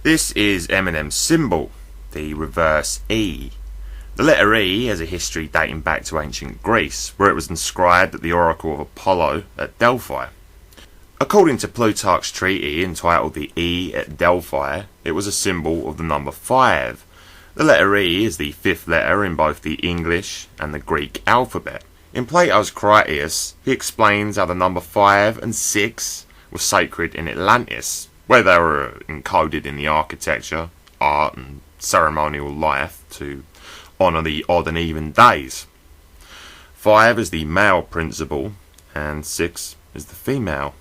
This is Eminem's symbol, the reverse E. The letter E has a history dating back to ancient Greece, where it was inscribed at the oracle of Apollo at Delphi. According to Plutarch's treatise entitled The E at Delphi, it was a symbol of the number 5. The letter E is the 5th letter in both the English and the Greek alphabet. In Plato's Critias, he explains how the number 5 and 6 were sacred in Atlantis, where they were encoded in the architecture, art and ceremonial life to honour the odd and even days. 5 is the male principle and 6 is the female.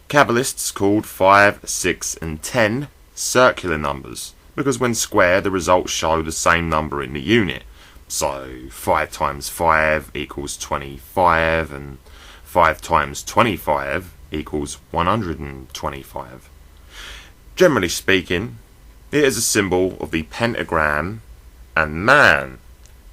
Kabbalists called 5, 6 and 10 circular numbers because when squared the results show the same number in the unit. So 5 times 5 equals 25 and 5 times 25 equals 125. Generally speaking, it is a symbol of the pentagram and man.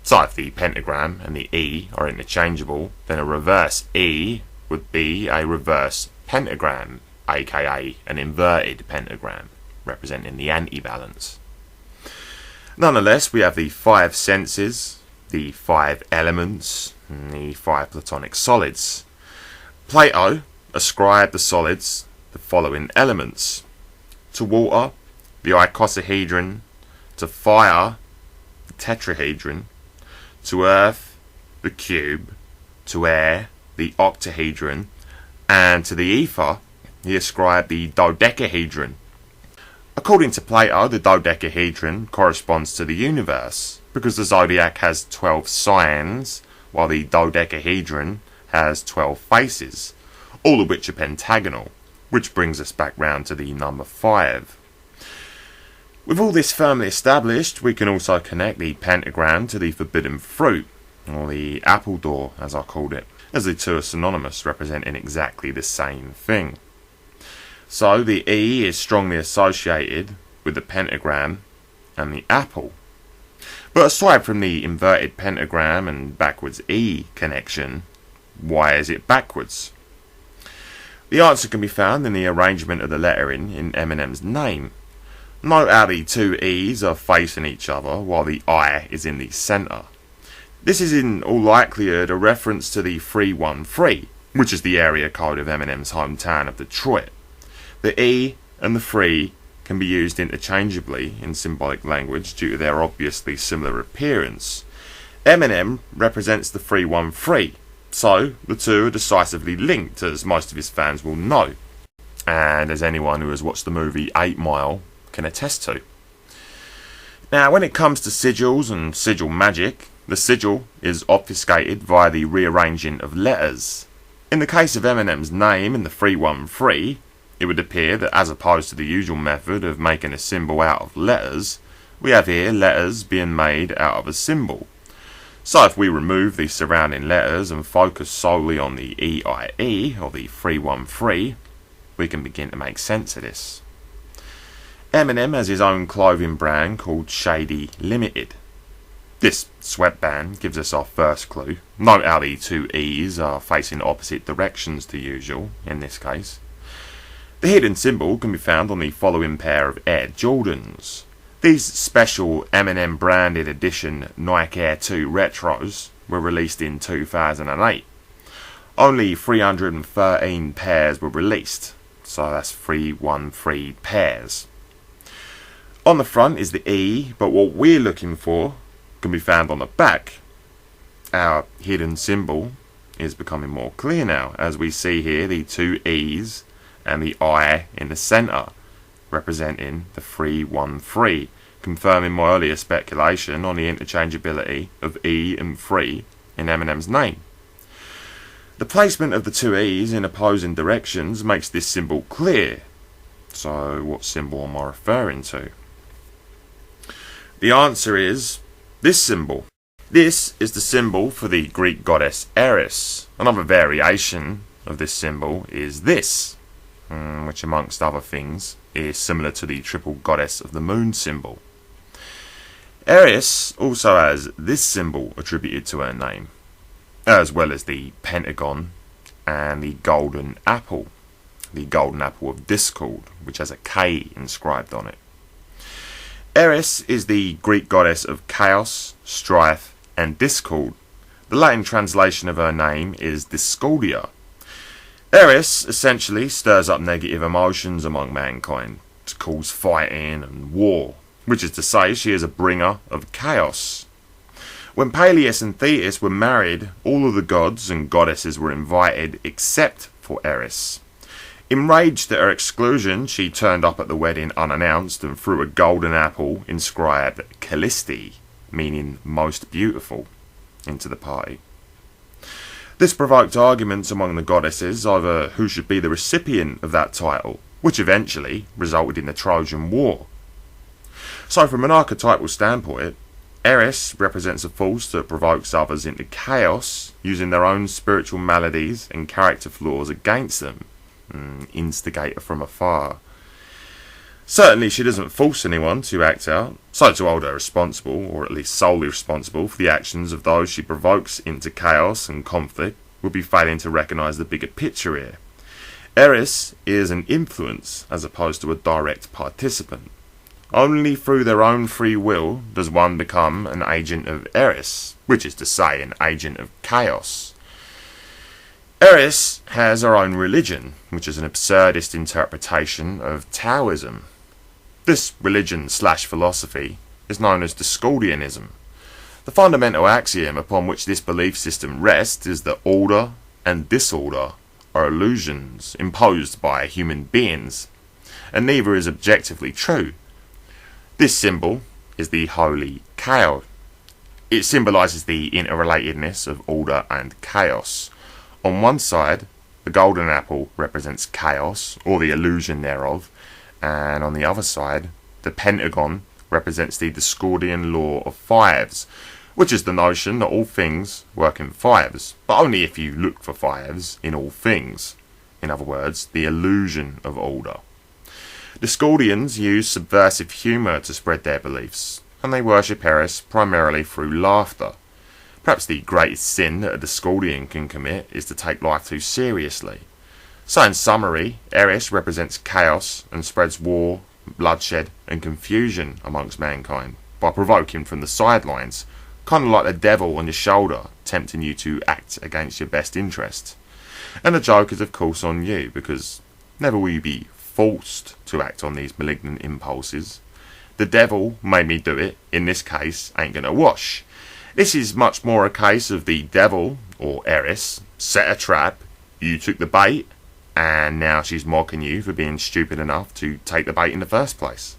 So if the pentagram and the E are interchangeable, then a reverse E would be a reverse pentagram, aka an inverted pentagram, representing the anti-balance. Nonetheless, we have the 5 senses, the 5 elements, and the 5 platonic solids. Plato ascribed the solids the following elements: to water, the icosahedron; to fire, the tetrahedron; to earth, the cube; to air, the octahedron; and to the ether, he ascribed the dodecahedron. According to Plato, the dodecahedron corresponds to the universe, because the zodiac has 12 signs, while the dodecahedron has 12 faces, all of which are pentagonal, which brings us back round to the number 5. With all this firmly established, we can also connect the pentagram to the forbidden fruit, or the apple door as I called it, as the two are synonymous, representing exactly the same thing. So the E is strongly associated with the pentagram and the apple. But aside from the inverted pentagram and backwards E connection, why is it backwards? The answer can be found in the arrangement of the lettering in Eminem's name. Note how the two E's are facing each other while the I is in the centre. This is in all likelihood a reference to the 313, which is the area code of Eminem's hometown of Detroit. The E and the 3 can be used interchangeably in symbolic language due to their obviously similar appearance. Eminem represents the 313, so the two are decisively linked, as most of his fans will know, and as anyone who has watched the movie 8 Mile can attest to. Now, when it comes to sigils and sigil magic, the sigil is obfuscated via the rearranging of letters. In the case of Eminem's name in the 313, it would appear that as opposed to the usual method of making a symbol out of letters, we have here letters being made out of a symbol. So if we remove the surrounding letters and focus solely on the EIE, or the 313, we can begin to make sense of this. Eminem has his own clothing brand called Shady Limited. This sweatband gives us our first clue. Note how the two E's are facing opposite directions to usual, in this case. The hidden symbol can be found on the following pair of Air Jordans. These special Eminem branded edition Nike Air 2 Retros were released in 2008. Only 313 pairs were released, so that's 313 pairs. On the front is the E, but what we're looking for can be found on the back. Our hidden symbol is becoming more clear now, as we see here the two E's and the I in the centre, representing the 313, confirming my earlier speculation on the interchangeability of E and 3 in Eminem's name. The placement of the two E's in opposing directions makes this symbol clear. So what symbol am I referring to? The answer is this symbol. This is the symbol for the Greek goddess Eris. Another variation of this symbol is this, which amongst other things is similar to the triple goddess of the moon symbol. Eris also has this symbol attributed to her name, as well as the pentagon and the golden apple of discord, which has a K inscribed on it. Eris is the Greek goddess of chaos, strife, and discord. The Latin translation of her name is Discordia. Eris essentially stirs up negative emotions among mankind to cause fighting and war, which is to say she is a bringer of chaos. When Peleus and Thetis were married, all of the gods and goddesses were invited except for Eris. Enraged at her exclusion, she turned up at the wedding unannounced and threw a golden apple inscribed Callisti, meaning most beautiful, into the party. This provoked arguments among the goddesses over who should be the recipient of that title, which eventually resulted in the Trojan War. So from an archetypal standpoint, Eris represents a force that provokes others into chaos, using their own spiritual maladies and character flaws against them. Instigator from afar. Certainly she doesn't force anyone to act out, so to hold her responsible, or at least solely responsible, for the actions of those she provokes into chaos and conflict would be failing to recognise the bigger picture here. Eris is an influence as opposed to a direct participant. Only through their own free will does one become an agent of Eris, which is to say an agent of chaos. Eris has her own religion, which is an absurdist interpretation of Taoism. This religion/philosophy is known as Discordianism. The fundamental axiom upon which this belief system rests is that order and disorder are illusions imposed by human beings, and neither is objectively true. This symbol is the holy cow. It symbolises the interrelatedness of order and chaos. On one side, the golden apple represents chaos, or the illusion thereof, and on the other side, the pentagon represents the Discordian law of fives, which is the notion that all things work in fives, but only if you look for fives in all things. In other words, the illusion of order. Discordians use subversive humour to spread their beliefs, and they worship Eris primarily through laughter. Perhaps the greatest sin that a Discordian can commit is to take life too seriously. So in summary, Eris represents chaos and spreads war, bloodshed and confusion amongst mankind by provoking from the sidelines, kind of like the devil on your shoulder, tempting you to act against your best interest. And the joke is of course on you, because never will you be forced to act on these malignant impulses. The devil made me do it, in this case ain't gonna wash. This is much more a case of the devil, or Eris, set a trap, you took the bait, and now she's mocking you for being stupid enough to take the bait in the first place.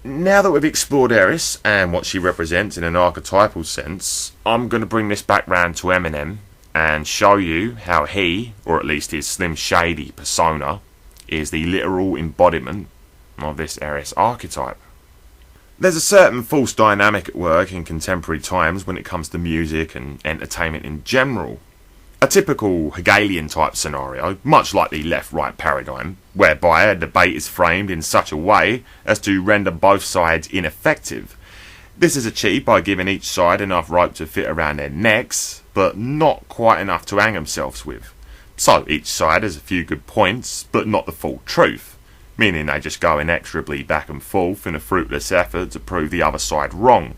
Now that we've explored Eris and what she represents in an archetypal sense, I'm going to bring this back round to Eminem and show you how he, or at least his Slim Shady persona, is the literal embodiment of this Eris archetype. There's a certain false dynamic at work in contemporary times when it comes to music and entertainment in general. A typical Hegelian type scenario, much like the left-right paradigm, whereby a debate is framed in such a way as to render both sides ineffective. This is achieved by giving each side enough rope to fit around their necks, but not quite enough to hang themselves with. So each side has a few good points, but not the full truth, meaning they just go inexorably back and forth in a fruitless effort to prove the other side wrong.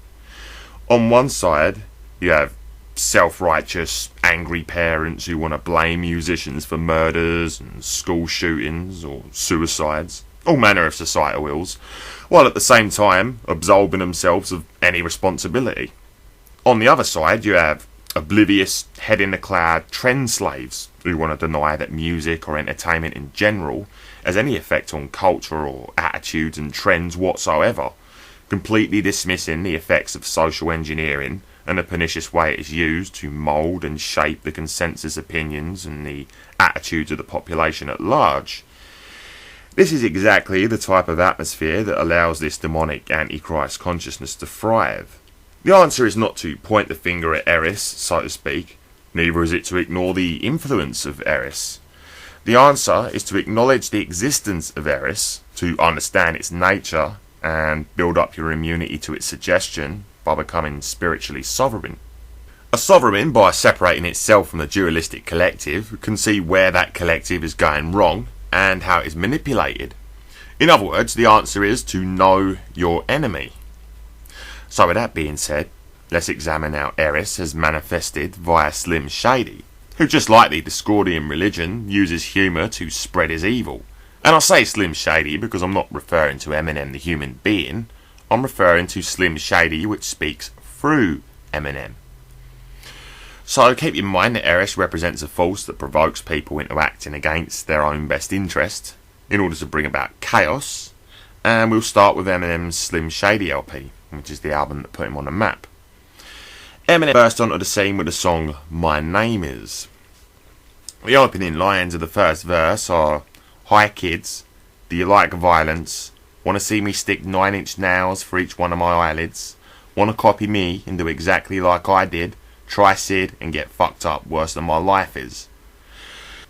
On one side, you have self-righteous, angry parents who want to blame musicians for murders and school shootings or suicides, all manner of societal ills, while at the same time absolving themselves of any responsibility. On the other side, you have oblivious, head-in-the-cloud trend slaves who want to deny that music or entertainment in general has any effect on culture or attitudes and trends whatsoever, completely dismissing the effects of social engineering and the pernicious way it is used to mould and shape the consensus opinions and the attitudes of the population at large. This is exactly the type of atmosphere that allows this demonic antichrist consciousness to thrive. The answer is not to point the finger at Eris, so to speak, neither is it to ignore the influence of Eris. The answer is to acknowledge the existence of Eris, to understand its nature, and build up your immunity to its suggestion by becoming spiritually sovereign. A sovereign, by separating itself from the dualistic collective, can see where that collective is going wrong and how it is manipulated. In other words, the answer is to know your enemy. So with that being said, let's examine how Eris has manifested via Slim Shady, who, just like the Discordian religion, uses humour to spread his evil. And I say Slim Shady because I'm not referring to Eminem the human being, I'm referring to Slim Shady which speaks through Eminem. So keep in mind that Eris represents a force that provokes people into acting against their own best interest in order to bring about chaos, and we'll start with Eminem's Slim Shady LP, which is the album that put him on the map. Eminem burst onto the scene with the song My Name Is. The opening lines of the first verse are, "Hi kids, do you like violence? Want to see me stick 9-inch nails for each one of my eyelids? Want to copy me and do exactly like I did? Try Sid and get fucked up worse than my life is."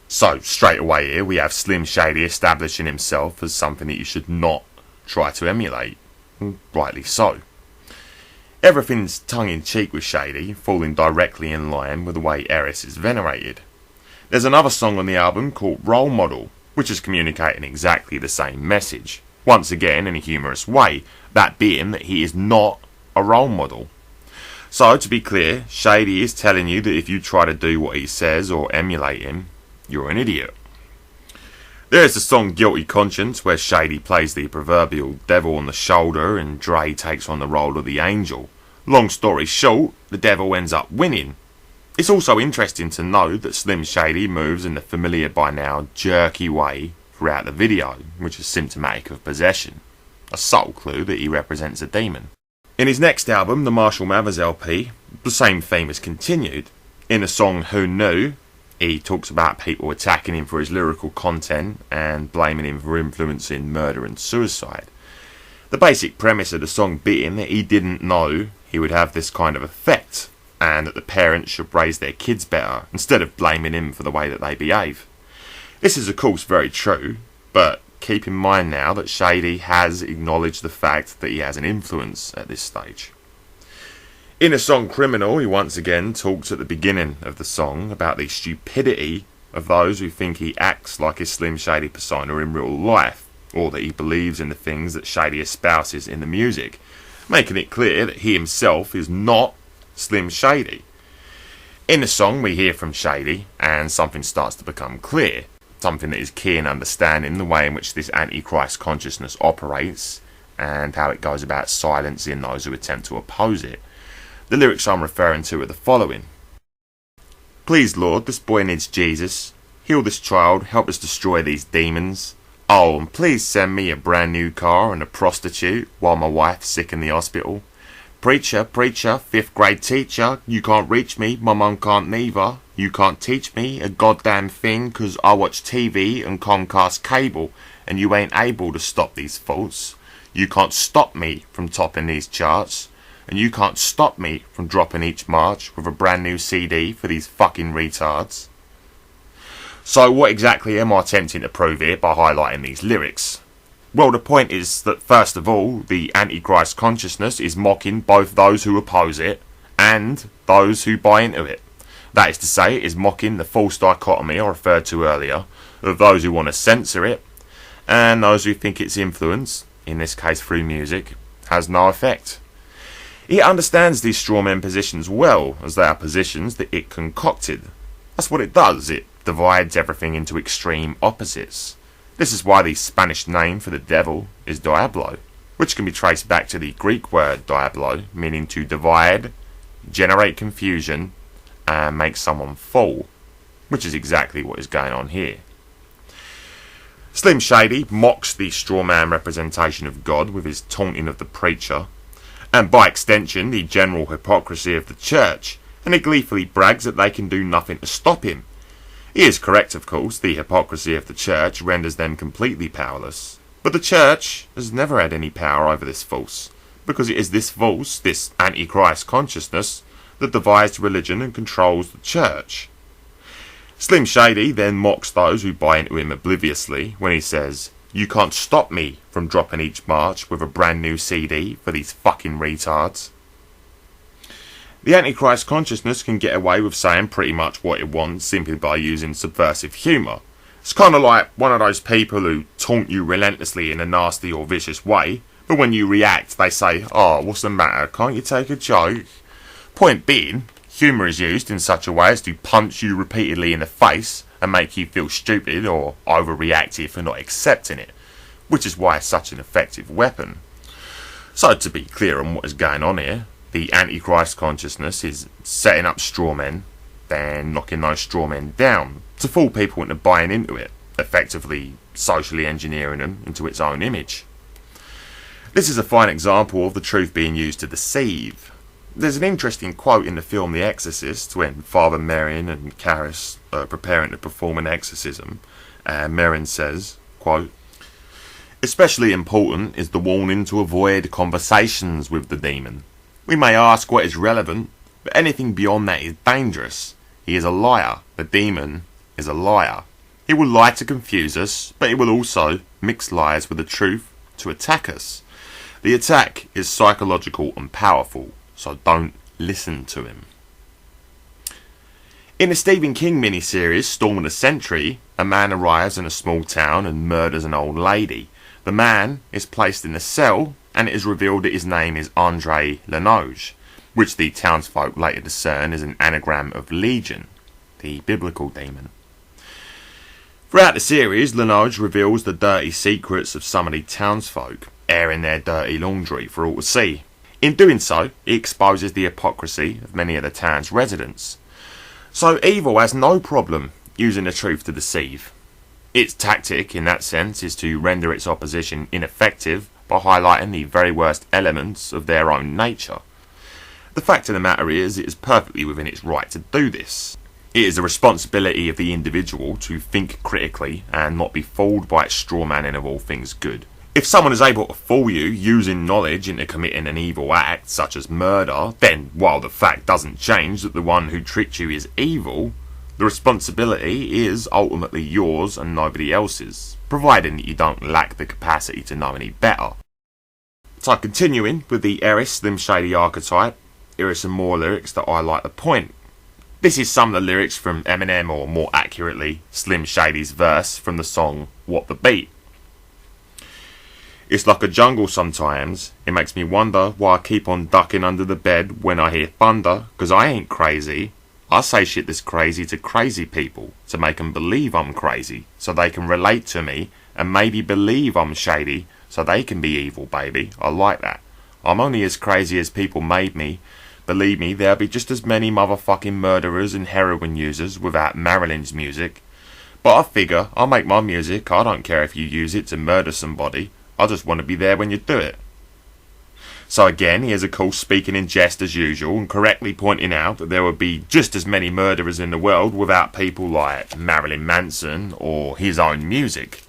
So straight away here we have Slim Shady establishing himself as something that you should not try to emulate. Rightly so. Everything's tongue-in-cheek with Shady, falling directly in line with the way Eris is venerated. There's another song on the album called Role Model, which is communicating exactly the same message, once again in a humorous way, that being that he is not a role model. So to be clear, Shady is telling you that if you try to do what he says or emulate him, you're an idiot. There's the song Guilty Conscience, where Shady plays the proverbial devil on the shoulder and Dre takes on the role of the angel. Long story short, the devil ends up winning. It's also interesting to note that Slim Shady moves in the familiar by now jerky way throughout the video, which is symptomatic of possession, a subtle clue that he represents a demon. In his next album, the Marshall Mathers LP, the same theme is continued. In the song Who Knew, he talks about people attacking him for his lyrical content and blaming him for influencing murder and suicide. The basic premise of the song being that he didn't know he would have this kind of effect, and that the parents should raise their kids better instead of blaming him for the way that they behave. This is of course very true, but keep in mind now that Shady has acknowledged the fact that he has an influence at this stage. In the song Criminal, he once again talks at the beginning of the song about the stupidity of those who think he acts like his Slim Shady persona in real life, or that he believes in the things that Shady espouses in the music, making it clear that he himself is not Slim Shady. In the song we hear from Shady, and something starts to become clear, something that is key in understanding the way in which this Antichrist consciousness operates, and how it goes about silencing those who attempt to oppose it. The lyrics I'm referring to are the following. "Please Lord, this boy needs Jesus. Heal this child, help us destroy these demons. Oh, and please send me a brand new car and a prostitute while my wife's sick in the hospital. Preacher, preacher, 5th grade teacher, you can't reach me, my mum can't neither. You can't teach me a goddamn thing 'cause I watch TV and Comcast cable and you ain't able to stop these fools. You can't stop me from topping these charts. And you can't stop me from dropping each March with a brand new CD for these fucking retards." So what exactly am I attempting to prove here by highlighting these lyrics? Well, the point is that first of all, the Antichrist consciousness is mocking both those who oppose it and those who buy into it. That is to say, it is mocking the false dichotomy I referred to earlier of those who want to censor it and those who think its influence, in this case through music, has no effect. It understands these strawman positions well, as they are positions that it concocted. That's what it does, it divides everything into extreme opposites. This is why the Spanish name for the devil is Diablo, which can be traced back to the Greek word diablo, meaning to divide, generate confusion, and make someone fall, which is exactly what is going on here. Slim Shady mocks the strawman representation of God with his taunting of the preacher, and by extension the general hypocrisy of the church, and he gleefully brags that they can do nothing to stop him. He is correct, of course, the hypocrisy of the church renders them completely powerless, but the church has never had any power over this false, because it is this false, this Antichrist consciousness, that divides religion and controls the church. Slim Shady then mocks those who buy into him obliviously when he says, "You can't stop me from dropping each March with a brand new CD for these fucking retards." The Antichrist consciousness can get away with saying pretty much what it wants simply by using subversive humour, It's kind of like one of those people who taunt you relentlessly in a nasty or vicious way, but when you react they say, "Oh, what's the matter? Can't you take a joke?" Point being, humour is used in such a way as to punch you repeatedly in the face and make you feel stupid or overreactive for not accepting it, which is why it's such an effective weapon. So to be clear on what is going on here, the Antichrist consciousness is setting up straw men, then knocking those straw men down to fool people into buying into it, effectively socially engineering them into its own image. This is a fine example of the truth being used to deceive. There's an interesting quote in the film The Exorcist when Father Merrin and Karras are preparing to perform an exorcism, and Merrin says, quote, "Especially important is the warning to avoid conversations with the demon. We may ask what is relevant, but anything beyond that is dangerous. He is a liar. The demon is a liar. He will lie to confuse us, but he will also mix lies with the truth to attack us. The attack is psychological and powerful, so don't listen to him." In the Stephen King miniseries Storm of the Century, a man arrives in a small town and murders an old lady. The man is placed in a cell, and it is revealed that his name is Andre Lenoge, which the townsfolk later discern is an anagram of Legion, the biblical demon. Throughout the series, Lenoge reveals the dirty secrets of some of the townsfolk, airing their dirty laundry for all to see. In doing so, he exposes the hypocrisy of many of the town's residents. So evil has no problem using the truth to deceive. Its tactic, in that sense, is to render its opposition ineffective by highlighting the very worst elements of their own nature. The fact of the matter is, it is perfectly within its right to do this. It is the responsibility of the individual to think critically and not be fooled by its straw manning of all things good. If someone is able to fool you using knowledge into committing an evil act, such as murder, then while the fact doesn't change that the one who tricked you is evil, the responsibility is ultimately yours and nobody else's, providing that you don't lack the capacity to know any better. So continuing with the Eris Slim Shady archetype, here are some more lyrics that highlight the point. This is some of the lyrics from Eminem, or more accurately, Slim Shady's verse from the song What the Beat. "It's like a jungle sometimes. It makes me wonder why I keep on ducking under the bed when I hear thunder, 'cause I ain't crazy. I say shit that's crazy to crazy people to make 'em believe I'm crazy so they can relate to me and maybe believe I'm shady so they can be evil, baby. I like that. I'm only as crazy as people made me. Believe me, there'll be just as many motherfucking murderers and heroin users without Marilyn's music. But I figure I'll make my music. I don't care if you use it to murder somebody. I just want to be there when you do it." So again, he is of course speaking in jest as usual and correctly pointing out that there would be just as many murderers in the world without people like Marilyn Manson or his own music.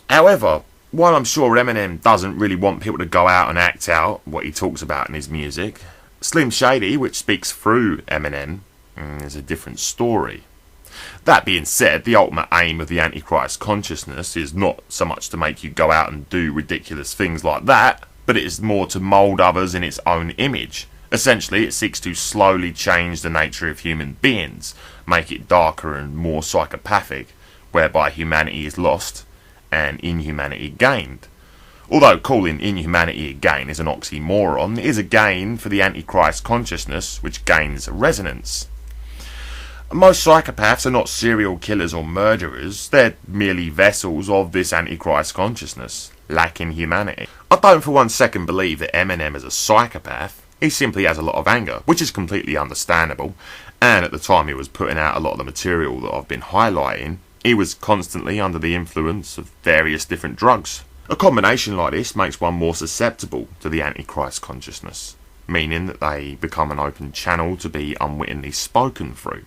However, while I'm sure Eminem doesn't really want people to go out and act out what he talks about in his music, Slim Shady, which speaks through Eminem, is a different story. That being said, the ultimate aim of the Antichrist consciousness is not so much to make you go out and do ridiculous things like that, but it is more to mould others in its own image. Essentially, it seeks to slowly change the nature of human beings, make it darker and more psychopathic, whereby humanity is lost and inhumanity gained. Although calling inhumanity a gain is an oxymoron, it is a gain for the Antichrist consciousness which gains resonance. Most psychopaths are not serial killers or murderers, they're merely vessels of this Antichrist consciousness, lacking humanity. I don't for 1 second believe that Eminem is a psychopath. He simply has a lot of anger, which is completely understandable, and at the time he was putting out a lot of the material that I've been highlighting, he was constantly under the influence of various different drugs. A combination like this makes one more susceptible to the Antichrist consciousness, meaning that they become an open channel to be unwittingly spoken through.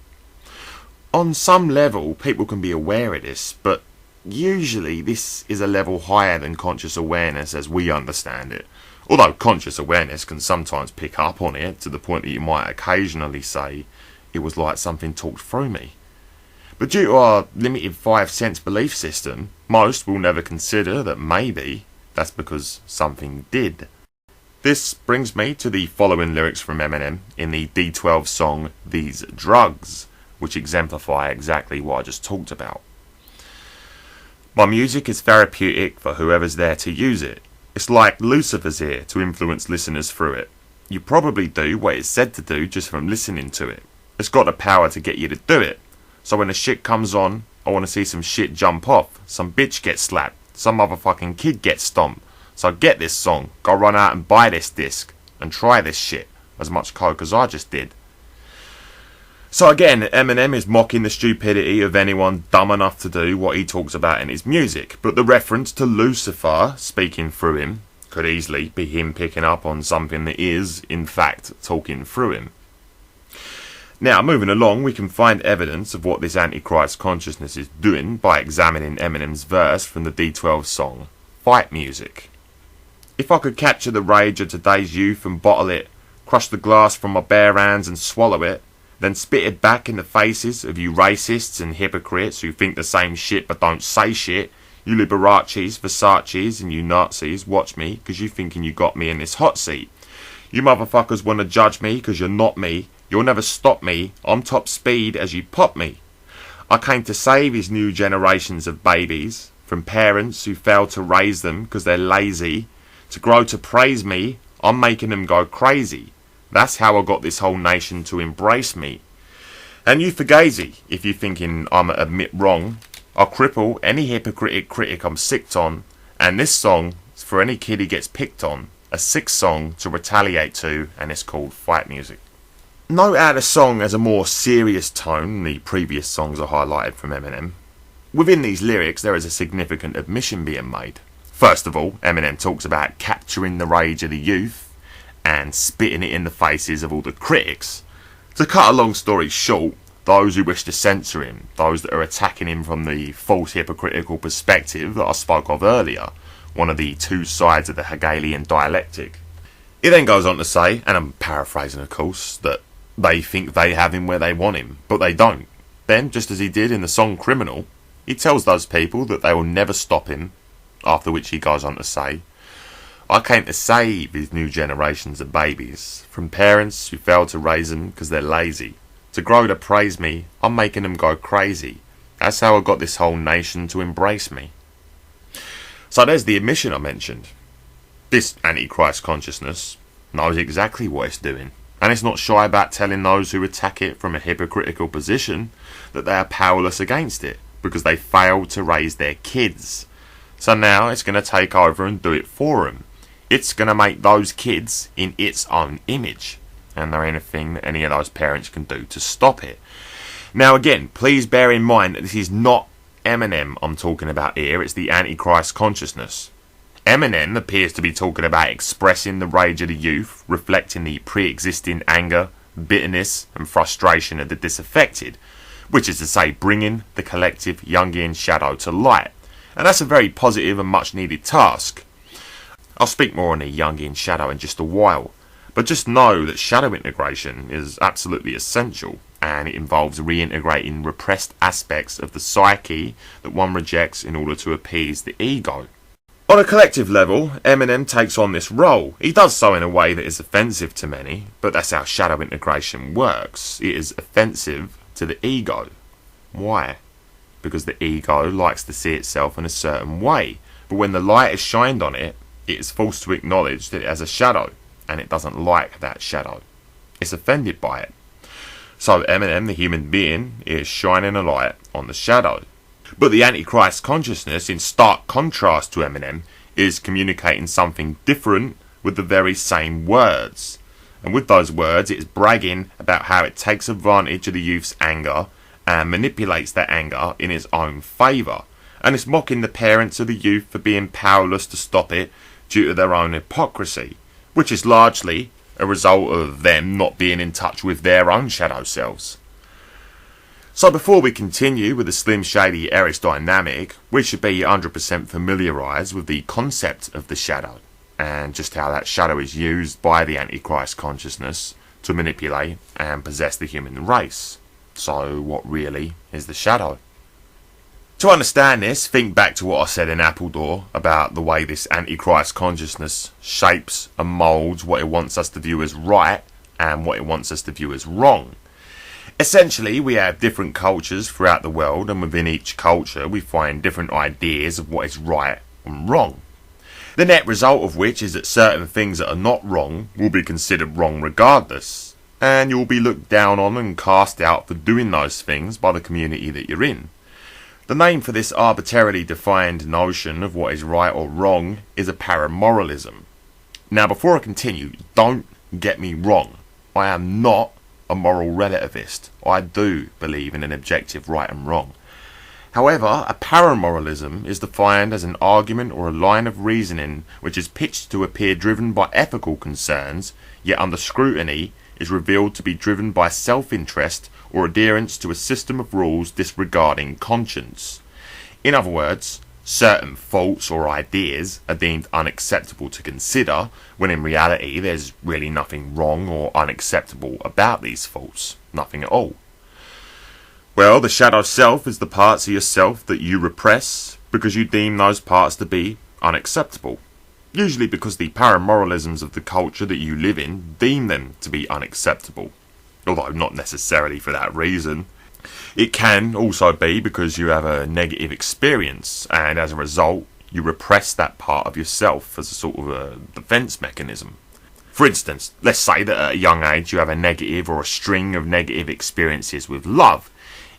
On some level, people can be aware of this, but usually this is a level higher than conscious awareness as we understand it. Although conscious awareness can sometimes pick up on it to the point that you might occasionally say, it was like something talked through me. But due to our limited 5 sense belief system, most will never consider that maybe that's because something did. This brings me to the following lyrics from Eminem in the D12 song These Drugs, which exemplify exactly what I just talked about. My music is therapeutic for whoever's there to use it. It's like Lucifer's here to influence listeners through it. You probably do what it's said to do just from listening to it. It's got the power to get you to do it. So when the shit comes on, I want to see some shit jump off, some bitch get slapped, some motherfucking kid get stomped. So get this song, go run out and buy this disc, and try this shit, as much coke as I just did. So again, Eminem is mocking the stupidity of anyone dumb enough to do what he talks about in his music, but the reference to Lucifer speaking through him could easily be him picking up on something that is, in fact, talking through him. Now, moving along, we can find evidence of what this Antichrist consciousness is doing by examining Eminem's verse from the D12 song, Fight Music. If I could capture the rage of today's youth and bottle it, crush the glass from my bare hands and swallow it, then spit it back in the faces of you racists and hypocrites who think the same shit but don't say shit, you Liberace's, Versace's and you Nazis, watch me, cause you thinking you got me in this hot seat. You motherfuckers wanna judge me cause you're not me, you'll never stop me, I'm top speed as you pop me. I came to save these new generations of babies, from parents who failed to raise them cause they're lazy, to grow to praise me, I'm making them go crazy. That's how I got this whole nation to embrace me. And you fugazi, if you're thinking I'm admit wrong, I'll cripple any hypocritic critic I'm sicked on, and this song is for any kid who gets picked on, a sick song to retaliate to, and it's called Fight Music. Note how the song has a more serious tone than the previous songs I highlighted from Eminem. Within these lyrics there is a significant admission being made. First of all, Eminem talks about capturing the rage of the youth, and spitting it in the faces of all the critics. To cut a long story short, those who wish to censor him, those that are attacking him from the false hypocritical perspective that I spoke of earlier, one of the two sides of the Hegelian dialectic. He then goes on to say, and I'm paraphrasing of course, that they think they have him where they want him, but they don't. Then, just as he did in the song Criminal, he tells those people that they will never stop him, after which he goes on to say, I came to save these new generations of babies, from parents who failed to raise them because they're lazy. To grow to praise me, I'm making them go crazy. That's how I got this whole nation to embrace me. So there's the admission I mentioned. This Antichrist consciousness knows exactly what it's doing, and it's not shy about telling those who attack it from a hypocritical position that they are powerless against it, because they failed to raise their kids. So now it's going to take over and do it for them. It's going to make those kids in its own image, and there ain't a thing that any of those parents can do to stop it. Now again, please bear in mind that this is not Eminem I'm talking about here, it's the Antichrist consciousness. Eminem appears to be talking about expressing the rage of the youth, reflecting the pre-existing anger, bitterness and frustration of the disaffected, which is to say bringing the collective Jungian shadow to light. And that's a very positive and much needed task. I'll speak more on the Jungian shadow in just a while, but just know that shadow integration is absolutely essential, and it involves reintegrating repressed aspects of the psyche that one rejects in order to appease the ego. On a collective level, Eminem takes on this role. He does so in a way that is offensive to many, but that's how shadow integration works. It is offensive to the ego. Why? Because the ego likes to see itself in a certain way, but when the light is shined on it, it is forced to acknowledge that it has a shadow, and it doesn't like that shadow. It's offended by it. So Eminem, the human being, is shining a light on the shadow. But the Antichrist consciousness, in stark contrast to Eminem, is communicating something different with the very same words. And with those words, it is bragging about how it takes advantage of the youth's anger and manipulates that anger in its own favour. And it's mocking the parents of the youth for being powerless to stop it due to their own hypocrisy, which is largely a result of them not being in touch with their own shadow selves. So before we continue with the Slim Shady Eris dynamic, we should be 100% familiarised with the concept of the shadow, and just how that shadow is used by the Antichrist consciousness to manipulate and possess the human race. So what really is the shadow? To understand this, think back to what I said in Appledore about the way this Antichrist consciousness shapes and moulds what it wants us to view as right and what it wants us to view as wrong. Essentially, we have different cultures throughout the world, and within each culture we find different ideas of what is right and wrong. The net result of which is that certain things that are not wrong will be considered wrong regardless, and you'll be looked down on and cast out for doing those things by the community that you're in. The name for this arbitrarily defined notion of what is right or wrong is a paramoralism. Now, before I continue, don't get me wrong. I am not a moral relativist. I do believe in an objective right and wrong. However, a paramoralism is defined as an argument or a line of reasoning which is pitched to appear driven by ethical concerns, yet under scrutiny is revealed to be driven by self-interest or adherence to a system of rules disregarding conscience. In other words, certain thoughts or ideas are deemed unacceptable to consider, when in reality there's really nothing wrong or unacceptable about these thoughts. Nothing at all. Well, the shadow self is the parts of yourself that you repress because you deem those parts to be unacceptable. Usually because the paramoralisms of the culture that you live in deem them to be unacceptable. Although not necessarily for that reason. It can also be because you have a negative experience, and as a result you repress that part of yourself as a sort of a defence mechanism. For instance, let's say that at a young age you have a negative or a string of negative experiences with love.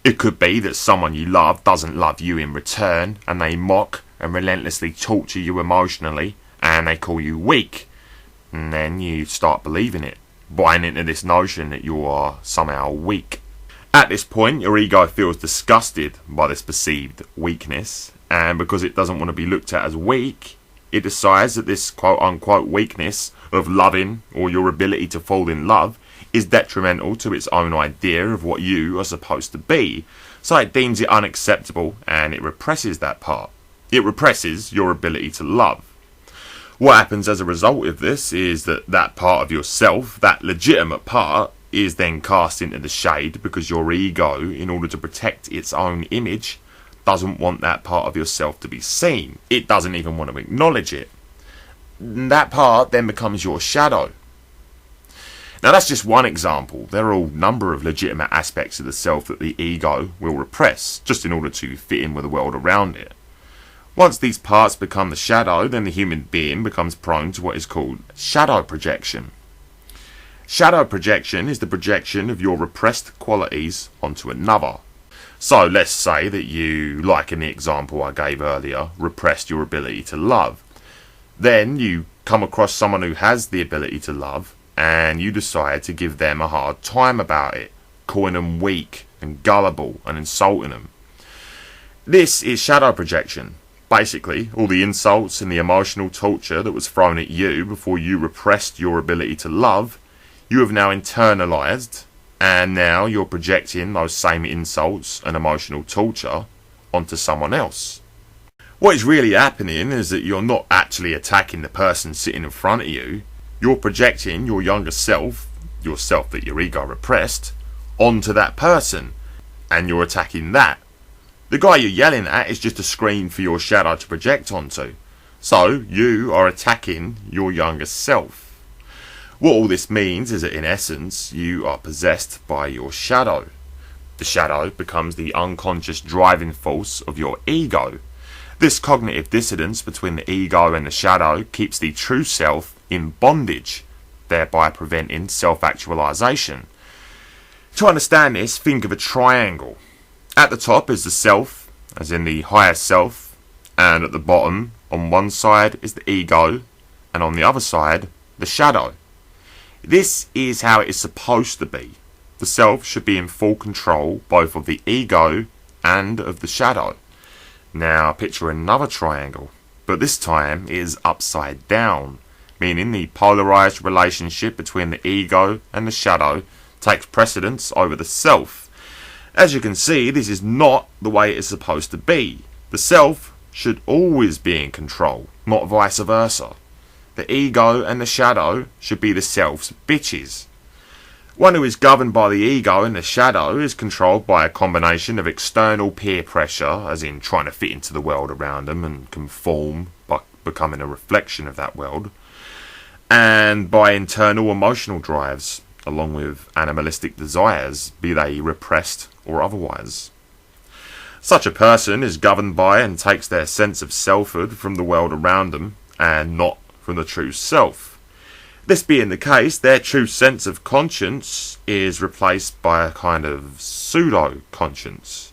It could be that someone you love doesn't love you in return, and they mock and relentlessly torture you emotionally, and they call you weak. And then you start believing it, buying into this notion that you are somehow weak. At this point, your ego feels disgusted by this perceived weakness, and because it doesn't want to be looked at as weak, it decides that this quote-unquote weakness of loving, or your ability to fall in love, is detrimental to its own idea of what you are supposed to be, so it deems it unacceptable and it represses that part. It represses your ability to love. What happens as a result of this is that that part of yourself, that legitimate part, is then cast into the shade because your ego, in order to protect its own image, doesn't want that part of yourself to be seen. It doesn't even want to acknowledge it. That part then becomes your shadow. Now that's just one example. There are a number of legitimate aspects of the self that the ego will repress, just in order to fit in with the world around it. Once these parts become the shadow, then the human being becomes prone to what is called shadow projection. Shadow projection is the projection of your repressed qualities onto another. So let's say that you, like in the example I gave earlier, repressed your ability to love. Then you come across someone who has the ability to love, and you decide to give them a hard time about it, calling them weak and gullible and insulting them. This is shadow projection. Basically, all the insults and the emotional torture that was thrown at you before you repressed your ability to love, you have now internalized, and now you're projecting those same insults and emotional torture onto someone else. What is really happening is that you're not actually attacking the person sitting in front of you. You're projecting your younger self, your self that your ego repressed, onto that person, and you're attacking that. The guy you're yelling at is just a screen for your shadow to project onto. So you are attacking your younger self. What all this means is that in essence you are possessed by your shadow. The shadow becomes the unconscious driving force of your ego. This cognitive dissonance between the ego and the shadow keeps the true self in bondage, thereby preventing self-actualization. To understand this, think of a triangle. At the top is the self, as in the higher self, and at the bottom, on one side, is the ego, and on the other side, the shadow. This is how it is supposed to be. The self should be in full control both of the ego and of the shadow. Now picture another triangle, but this time it is upside down, meaning the polarized relationship between the ego and the shadow takes precedence over the self. As you can see, this is not the way it is supposed to be. The self should always be in control, not vice versa. The ego and the shadow should be the self's bitches. One who is governed by the ego and the shadow is controlled by a combination of external peer pressure, as in trying to fit into the world around them and conform by becoming a reflection of that world, and by internal emotional drives, along with animalistic desires, be they repressed or otherwise. Such a person is governed by and takes their sense of selfhood from the world around them, and not from the true self. This being the case, their true sense of conscience is replaced by a kind of pseudo-conscience.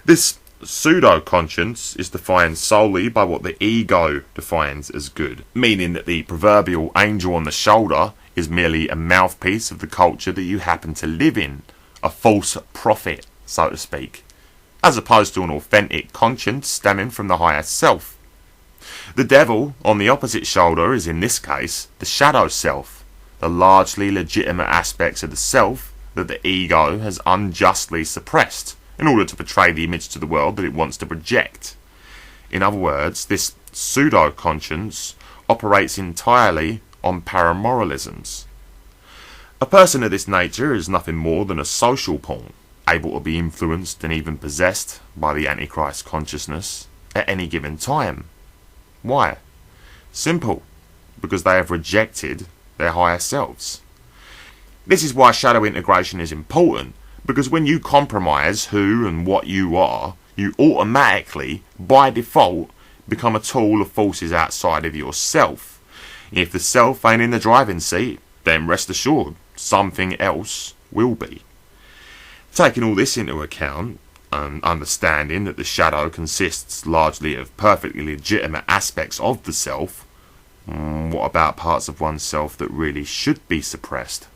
This pseudo-conscience is defined solely by what the ego defines as good, meaning that the proverbial angel on the shoulder is merely a mouthpiece of the culture that you happen to live in, a false prophet, so to speak, as opposed to an authentic conscience stemming from the higher self. The devil on the opposite shoulder is in this case the shadow self, the largely legitimate aspects of the self that the ego has unjustly suppressed in order to portray the image to the world that it wants to project. In other words, this pseudo-conscience operates entirely on paramoralisms. A person of this nature is nothing more than a social pawn, able to be influenced and even possessed by the Antichrist consciousness at any given time. Why? Simple. Because they have rejected their higher selves. This is why shadow integration is important, because when you compromise who and what you are, you automatically, by default, become a tool of forces outside of yourself. If the self ain't in the driving seat, then rest assured, something else will be. Taking all this into account, and understanding that the shadow consists largely of perfectly legitimate aspects of the self, what about parts of oneself that really should be suppressed?